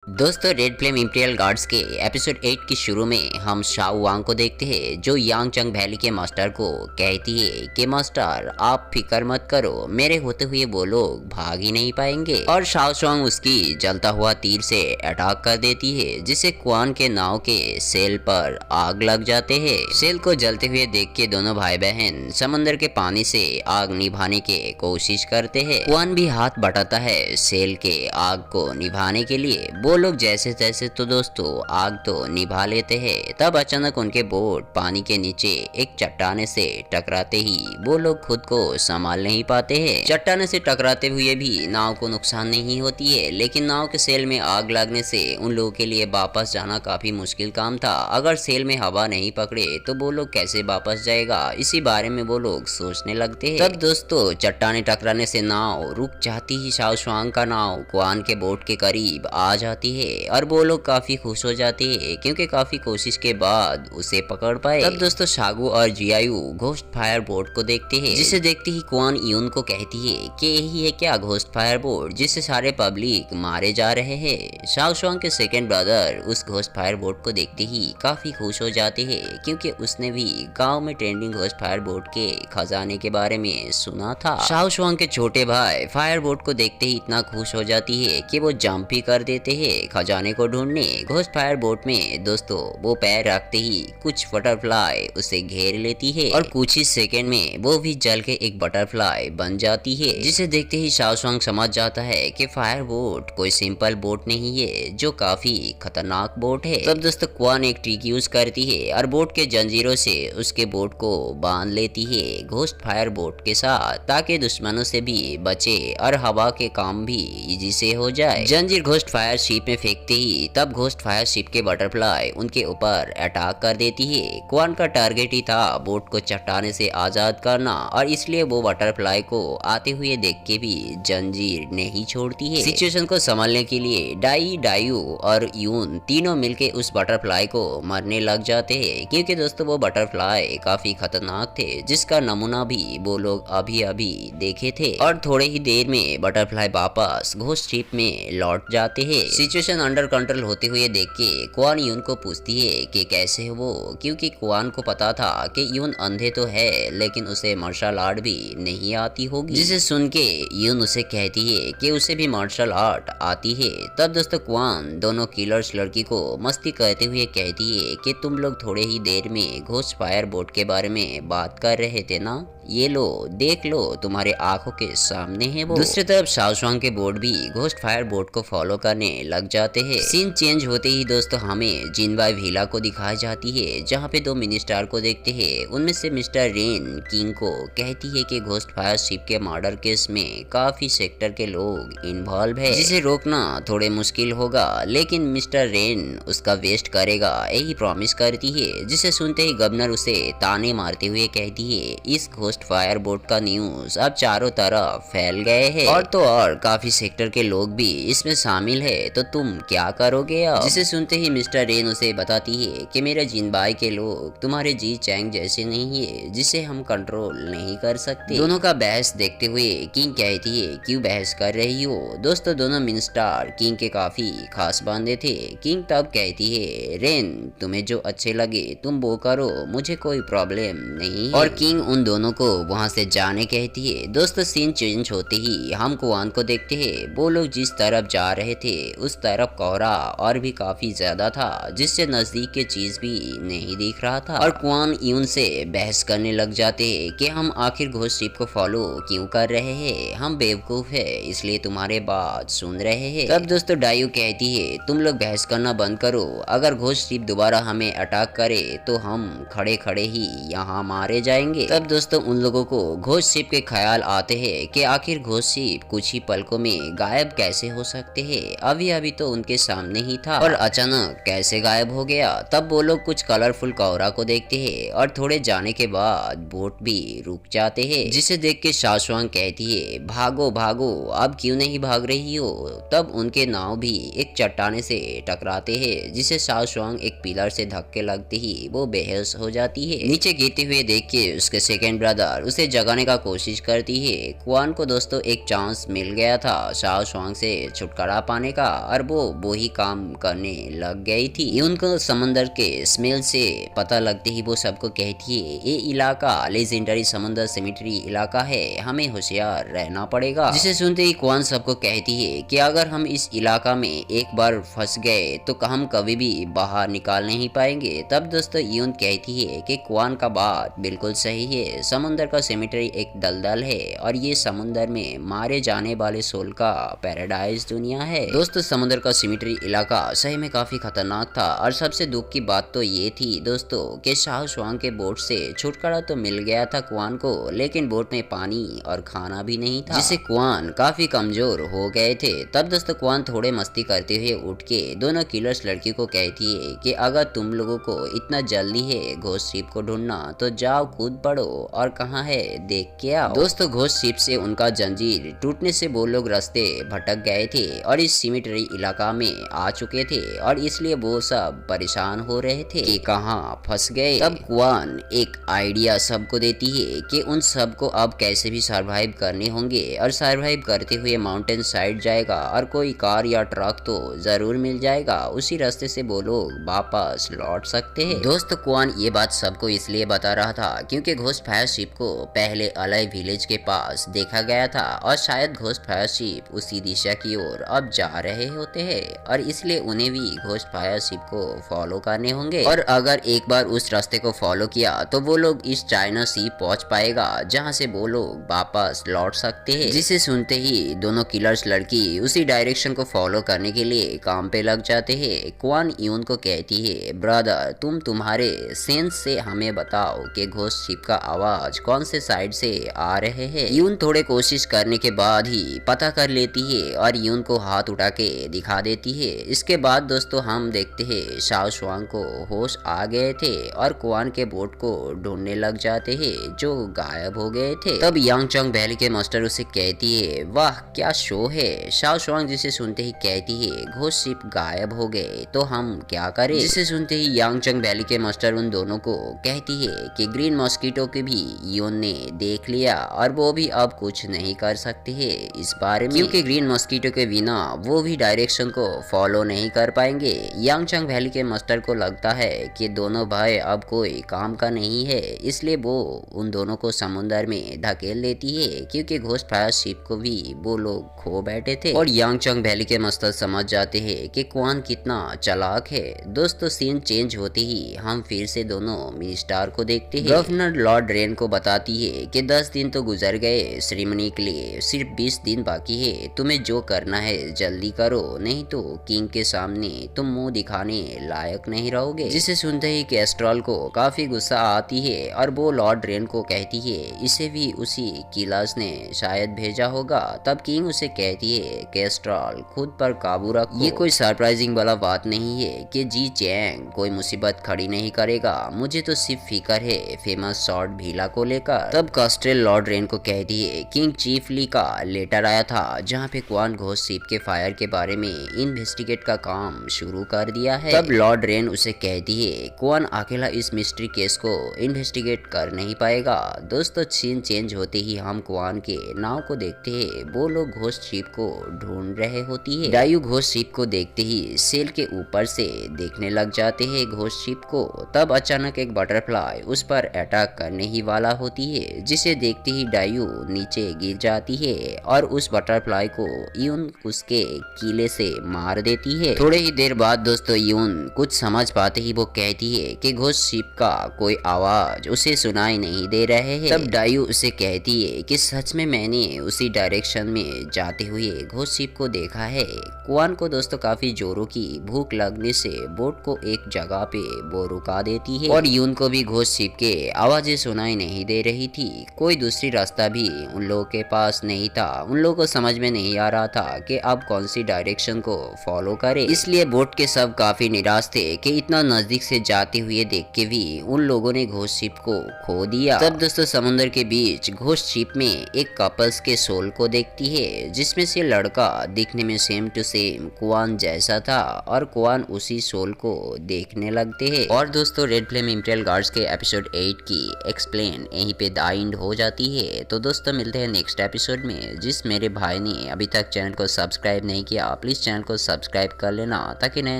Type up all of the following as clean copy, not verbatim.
दोस्तों, red flame imperial guards के episode 8 की शुरू में हम शाओ वांग को देखते हैं जो यांग चंग वैली के मास्टर को कहती है कि मास्टर आप फिक्र मत करो, मेरे होते हुए वो लोग भाग ही नहीं पाएंगे। और शाओ स्वांग उसकी जलता हुआ तीर से अटैक कर देती है जिससे क्वान के नाव के सेल पर आग लग जाते हैं। सेल को जलते हुए देख के दोनों भाई बहन समंदर के पानी से आग निभाने के कोशिश करते हैं। क्वान भी हाथ बढ़ाता है सेल के आग को निभाने के लिए। वो लोग जैसे तैसे तो दोस्तों आग तो निभा लेते हैं। तब अचानक उनके बोट पानी के नीचे एक चट्टाने से टकराते ही वो लोग खुद को संभाल नहीं पाते हैं। चट्टाने से टकराते हुए भी नाव को नुकसान नहीं होती है, लेकिन नाव के सेल में आग लगने से उन लोगों के लिए वापस जाना काफी मुश्किल काम था। अगर सेल में हवा नहीं पकड़े तो वो लोग कैसे वापस जाएगा, इसी बारे में वो लोग सोचने लगते हैं। तब दोस्तों चट्टाने टकराने से नाव रुक जाती ही शाओ स्वांग का नाव क्वान के बोट के करीब आ जाती है और वो लोग काफी खुश हो जाते हैं क्योंकि काफी कोशिश के बाद उसे पकड़ पाए। तब दोस्तों शागु और जियायु घोस्ट फायर बोट को देखते हैं, जिसे देखते ही क्वान यून को कहती है कि यही है क्या घोस्ट फायर बोट जिससे सारे पब्लिक मारे जा रहे हैं। शाओ स्वांग के सेकंड ब्रदर उस घोस्ट फायर बोट को देखते ही काफी खुश हो जाते हैं क्योंकि उसने भी गाँव में ट्रेंडिंग घोस्ट फायर बोट के खजाने के बारे में सुना था। शाओ स्वांग के छोटे भाई फायर बोट को देखते ही इतना खुश हो जाती है कि वो जंप भी कर देते हैं खजाने को ढूंढने। घोस्ट फायर बोट में दोस्तों वो पैर रखते ही कुछ बटरफ्लाई उसे घेर लेती है और कुछ ही सेकंड में वो भी जल के एक बटरफ्लाई बन जाती है, जिसे देखते ही शाओ स्वांग समझ जाता है कि फायर बोट कोई सिंपल बोट नहीं है जो काफी खतरनाक बोट है। तब दोस्तों क्वान एक ट्रिक यूज करती है और बोट के जंजीरों से उसके बोट को बांध लेती है घोस्ट फायर बोट के साथ, ताकि दुश्मनों से भी बचे और हवा के काम भी इजी से हो जाए। जंजीर घोस्ट फायर शिप में फेंकते ही तब घोस्ट फायर शिप के बटरफ्लाई उनके ऊपर अटैक कर देती है। क्वान का टारगेट ही था बोट को चट्टाने से आजाद करना और इसलिए वो बटरफ्लाई को आते हुए देख के भी जंजीर नहीं छोड़ती है। सिचुएशन को संभालने के लिए डाई, डायू और यून तीनों मिलके उस बटरफ्लाई को मरने लग जाते हैं क्योंकि दोस्तों वो बटरफ्लाई काफी खतरनाक थे जिसका नमूना भी वो लोग अभी अभी देखे थे। और थोड़े ही देर में बटरफ्लाई वापस घोस्ट शिप में लौट जाते हैं। सिचुएशन अंडर कंट्रोल होते हुए देख के क्वान यून को पूछती है कि कैसे है वो, क्योंकि क्वान को पता था कि यून अंधे तो है लेकिन उसे मार्शल आर्ट भी नहीं आती होगी, जिसे सुन के यून उसे कहती है कि उसे भी मार्शल आर्ट आती है। तब दोस्तों क्वान दोनों किलर्स लड़की को मस्ती करते हुए कहती है कि तुम लोग थोड़े ही देर में घोस्ट फायर बोट के बारे में बात कर रहे थे ना, ये लो देख लो तुम्हारे आंखों के सामने है वो। दूसरी तरफ शाओ स्वांग के बोट भी घोस्ट फायर बोट को फॉलो करने लग जाते हैं। सीन चेंज होते ही दोस्तों हमें जिनबाई विला को दिखाई जाती है जहाँ पे दो मिनिस्टर को देखते हैं। उनमें से मिस्टर रेन किंग को कहती है कि घोस्ट फायर शिप के मर्डर केस में काफी सेक्टर के लोग इन्वॉल्व है, जिसे रोकना थोड़े मुश्किल होगा, लेकिन मिस्टर रेन उसका वेस्ट करेगा यही प्रॉमिस करती है, जिसे सुनते ही गवर्नर उसे ताने मारते हुए कहती है इस घोस्ट फायर बोट का न्यूज अब चारों तरफ फैल गए हैं और तो और काफी सेक्टर के लोग भी इसमें शामिल है, तो तुम क्या करोगे अब। जिसे सुनते ही मिस्टर रेन उसे बताती है कि मेरे जिनबाई के लोग तुम्हारे जी चैंग जैसे नहीं है जिसे हम कंट्रोल नहीं कर सकते। दोनों का बहस देखते हुए किंग कहती है क्यों बहस कर रही हो। दोस्तों दोनों मिनिस्टर किंग के काफी खास बंदे थे। किंग तब कहती है रेन तुम्हें जो अच्छे लगे तुम वो करो, मुझे कोई प्रॉब्लम नहीं है। और किंग उन दोनों को वहां से जाने कहती है। दोस्तों सीन चेंज होते ही हम क्वान को देखते हैं। वो लोग जिस तरफ जा रहे थे उस तरफ कोहरा और भी काफी ज्यादा था, जिससे नजदीक के चीज भी नहीं दिख रहा था। और क्वान यून से बहस करने लग जाते हैं कि हम आखिर घोस्ट शिप को फॉलो क्यों कर रहे हैं, हम बेवकूफ है इसलिए तुम्हारे बात सुन रहे हैं। तब दोस्तों डायू कहती है तुम लोग बहस करना बंद करो, अगर घोस्ट शिप दोबारा हमें अटैक करे तो हम खड़े खड़े ही यहाँ मारे जाएंगे। तब दोस्तों उन लोगों को घोस्ट शिप के ख्याल आते हैं कि आखिर घोस्ट शिप कुछ ही पलकों में गायब कैसे हो सकते हैं, अभी अभी तो उनके सामने ही था और अचानक कैसे गायब हो गया। तब वो लोग कुछ कलरफुल कोहरा को देखते हैं और थोड़े जाने के बाद बोट भी रुक जाते हैं, जिसे देख के शाओ स्वांग कहती है भागो भागो, अब क्यों नहीं भाग रही हो। तब उनके नाव भी एक चट्टाने से टकराते हैं, जिसे शाओ स्वांग एक पिलर से धक्के लगते ही वो बेहोश हो जाती है। नीचे गिरते हुए देख के उसके सेकंड ब्रदर ब्रदर उसे जगाने का कोशिश करती है। क्वान को दोस्तों एक चांस मिल गया था शाओ शुआंग से छुटकारा पाने का और वो ही काम करने लग गई थी। यून को समंदर के स्मेल से पता लगते ही वो सबको कहती है ये इलाका लेजेंडरी समंदर सेमेट्री इलाका है, हमें होशियार रहना पड़ेगा। जिसे सुनते ही क्वान सबको कहती है कि अगर हम इस इलाका में एक बार फंस गए तो हम कभी भी बाहर निकाल नहीं पाएंगे। तब दोस्तों यून कहती है कि क्वान का बात बिल्कुल सही है, समुंदर का सेमेट्री एक दलदल है और ये समुंदर में मारे जाने वाले सोल का पैराडाइज दुनिया है। दोस्तों समुंदर का सेमेट्री इलाका सही में काफी खतरनाक था और सबसे दुख की बात तो ये थी दोस्तों कि शाओ शुआंग के बोट से छुटकारा तो मिल गया था क्वान को, लेकिन बोट में पानी और खाना भी नहीं था, जिससे क्वान काफी कमजोर हो गए थे। तब दोस्तों क्वान थोड़े मस्ती करते हुए उठ के दोनों किलर्स लड़की को कहती है कि अगर तुम लोगों को इतना जल्दी है घोस्ट शिप को ढूंढना तो जाओ कूद पड़ो और कहाँ है देख के आओ। दोस्तों घोस्ट शिप से उनका जंजीर टूटने से वो लोग रास्ते भटक गए थे और इस सीमेट्री इलाका में आ चुके थे और इसलिए वो सब परेशान हो रहे थे कि कहाँ फंस गए। तब क्वान एक आइडिया सबको देती है कि उन सबको अब कैसे भी सरवाइव करने होंगे और सरवाइव करते हुए माउंटेन साइड जाएगा और कोई कार या ट्रक तो जरूर मिल जाएगा, उसी रास्ते से वो लोग वापस लौट सकते हैं। दोस्त क्वान ये बात सबको इसलिए बता रहा था क्योंकि घोस्ट फायर शिप को पहले अलय विलेज के पास देखा गया था और शायद घोस्ट फायर शिप उसी दिशा की ओर अब जा रहे होते हैं और इसलिए उन्हें भी घोस्ट फायर शिप को फॉलो करने होंगे और अगर एक बार उस रास्ते को फॉलो किया तो वो लोग इस चाइना सी पहुंच पाएगा जहां से वो लोग वापस लौट सकते हैं। जिसे सुनते ही दोनों किलर्स लड़की उसी डायरेक्शन को फॉलो करने के लिए काम पे लग जाते हैं। क्वान यून को कहती है ब्रदर तुम तुम्हारे सेंस से हमें बताओ कि घोस्ट शिप का आवाज कौन से साइड से आ रहे हैं। यून थोड़े कोशिश करने के बाद ही पता कर लेती है और यून को हाथ उठा के दिखा देती है। इसके बाद दोस्तों हम देखते हैं शाओ शुआंग को होश आ गए थे और क्वान के बोट को ढूंढने लग जाते हैं जो गायब हो गए थे। तब यांगचंग वैली के मास्टर उसे कहती है वाह क्या शो है। शाओ शुआंग जिसे सुनते ही कहती है घोस्ट शिप गायब हो गए तो हम क्या करें। जिसे सुनते ही यांगचंग वैली के मास्टर उन दोनों को कहती है कि ग्रीन मॉस्किटो के भी यून ने देख लिया और वो भी अब कुछ नहीं कर सकते है इस बारे में, क्योंकि ग्रीन मॉस्किटो के बिना वो भी डायरेक्शन को फॉलो नहीं कर पाएंगे। यांगचंग वैली के मास्टर को लगता है कि दोनों भाई अब कोई काम का नहीं है, इसलिए वो उन दोनों को समुद्र में धकेल देती है क्योंकि घोस्ट फायर शिप को भी वो लोग खो बैठे थे और यांगचंग वैली के मास्टर समझ जाते हैं कि क्वान कितना चालाक है। दोस्तों सीन चेंज होते ही हम फिर से दोनों मिनिस्टर को देखते हैं। गवर्नर लॉर्ड रेन को बताती है कि 10 दिन तो गुजर गए, सेरेमनी के लिए सिर्फ 20 दिन बाकी है, तुम्हें जो करना है जल्दी करो नहीं तो किंग के सामने तुम मुंह दिखाने लायक नहीं रहोगे। जिसे सुनते ही कैस्ट्रॉल को काफी गुस्सा आती है और वो लॉर्ड रेन को कहती है इसे भी उसी किलास ने शायद भेजा होगा। तब किंग उसे कहती है कैस्ट्रॉल खुद पर काबू रखो, ये कोई सरप्राइजिंग वाला बात नहीं है कि जी चैंग कोई मुसीबत खड़ी नहीं करेगा, मुझे तो सिर्फ फिकर है फेमस शॉर्ट भीला को लेकर। तब कास्ट्रेल लॉर्ड रेन को कहती है किंग चीफ ली का लेटर आया था जहां पे क्वान घोस्ट शिप के फायर के बारे में इन्वेस्टिगेट का काम शुरू कर दिया है। तब लॉर्ड रेन उसे कहती है क्वान अकेला इस मिस्ट्री केस को इन्वेस्टिगेट कर नहीं पाएगा। दोस्तों सीन चेंज होते ही हम क्वान के नाव को देखते हैं, वो लोग घोस्ट शिप को ढूंढ रहे होती है। डायू घोस्ट शिप को देखते ही सेल के ऊपर से देखने लग जाते हैं घोस्ट शिप को। तब अचानक एक बटरफ्लाई उस पर अटैक करने ही वाला होती है, जिसे देखते ही डायू नीचे गिर जाती है और उस बटरफ्लाई को यून उसके कीले से मार देती है। थोड़े ही देर बाद दोस्तों यून कुछ समझ पाते ही वो कहती है कि घोस्ट शिप का कोई आवाज उसे सुनाई नहीं दे रहे हैं। तब डायू उसे कहती है कि सच में मैंने उसी डायरेक्शन में जाते हुए घोस्ट शिप को देखा है। क्वान को दोस्तों काफी जोरों की भूख लगने से बोट को एक जगह पे वो रुका देती है और यून को भी घोस्ट शिप के आवाजें सुनाई नहीं दे रही थी। कोई दूसरी रास्ता भी उन लोगों के पास नहीं था। उन लोगों को समझ में नहीं आ रहा था कि अब कौन सी डायरेक्शन को फॉलो करे, इसलिए बोट के सब काफी निराश थे कि इतना नजदीक से जाते हुए देख के भी उन लोगों ने घोस्ट शिप को खो दिया। तब दोस्तों समुद्र के बीच घोस्ट शिप में एक कपल्स के सोल को देखती है, जिसमें से लड़का दिखने में सेम टू सेम क्वान जैसा था और क्वान उसी सोल को देखने लगते हैं। और दोस्तों रेड फ्लेम इंपीरियल गार्ड्स के एपिसोड 8 की एक्सप्लेन यहीं पे द एंड हो जाती है। तो दोस्तों मिलते हैं नेक्स्ट एपिसोड में। जिस मेरे भाई ने अभी तक चैनल को सब्सक्राइब नहीं किया, प्लीज़ चैनल को सब्सक्राइब कर लेना ताकि नए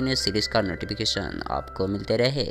नए सीरीज़ का नोटिफिकेशन आपको मिलते रहे।